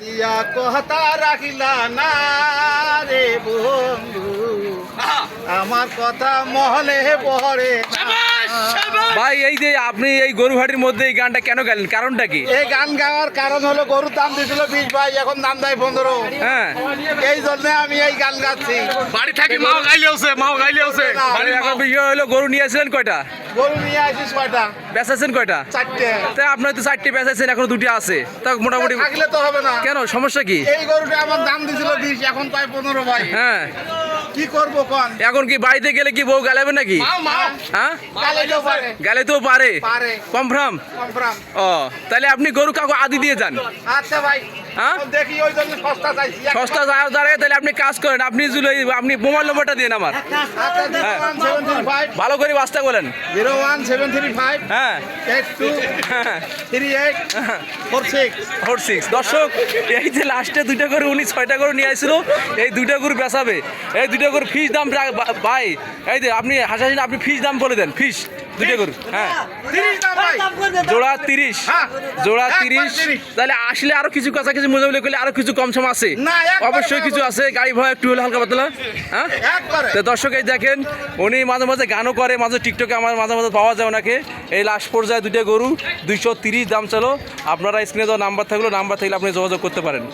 দিয়া কথা রাখিলা না রে বন্ধু, আমার কথা মহলে পড়ে না। ভাই এই যে আপনি এই গরুহাটির মধ্যে এই গানটা কেন গেলেন, কারণটা কি? এই গান গাওয়ার কারণ হলো গরুর দাম দিয়েছিল 20 ভাই, এখন দাম দেয় 15। হ্যাঁ, এই জন্য আমি এই গান গাচ্ছি। বাড়ি থাকি মাও গাইলেওছে বাড়ির এখন বিষয় হলো গরু নিয়ে আসছিলেন কয়টা, গরু নিয়ে আসিস কয়টা? বেচাচ্ছেন কয়টা? 4টে। তাই আপনার তো 4টে বেচাচ্ছেন, এখনো 2টি আছে, তা মোটামুটি থাকলে তো হবে না। কেন, সমস্যা কি? এই গরুটা আমার দাম দিয়েছিল 20, এখন পাই 15 ভাই। হ্যাঁ, কি করবো কোন? এখন কি বাড়িতে গেলে কি বউ গালাবে নাকি? হ্যাঁ, গালাইতেও পারে। গালাইতেও পারে। পারে। কনফার্ম? কনফার্ম। ও, তাহলে আপনি গরু কাকু আদি দিয়ে যান। আচ্ছা ভাই, হ্যাঁ? দেখি ওই জন্য সস্তা চাইছি। সস্তা দাঁড়ায়, তাহলে আপনি কাজ করেন, আপনি আপনি মোবাইল নম্বরটা দিন আমার, আচ্ছা, 01735 ভালো করে বাস্তা বলেন। 01735 হ্যাঁ 823846। 46। দর্শক, এই যে লাস্টে 2টা গরু উনি 6টা গরু নিয়ে আসছিল, এই 2টা গরু বেচাবে। এই 2টা গরু ফিস দাম ভাই, এই যে আপনি হাসাহাসি আপনি ফিস দাম বলে দেন, ফিস 2টা গরু। হ্যাঁ, 30 দাম ভাই। জোড়া 30। হ্যাঁ। জোড়া একবার 30। 30। তাহলে আসলে আরো কিছু কাছাকাছি মোজামিলে করলে আরো কিছু কম সম আছে, না, একবার অবশ্যই কিছু আছে, গাড়ি ভাড়া একটু হলে হালকা পাতলা। হ্যাঁ, একবারে। তো দর্শক এই দেখেন, উনি মাঝে মাঝে গানও করে, মাঝে টিকটকে আমার মাঝে মাঝে পাওয়া যায় ওনাকে। এই লাস্ট পর্যায়ে 2টা গরু 230 দাম চলো। আপনারা স্ক্রিনে দেওয়া নাম্বার থাকলে আপনি যোগাযোগ করতে পারেন।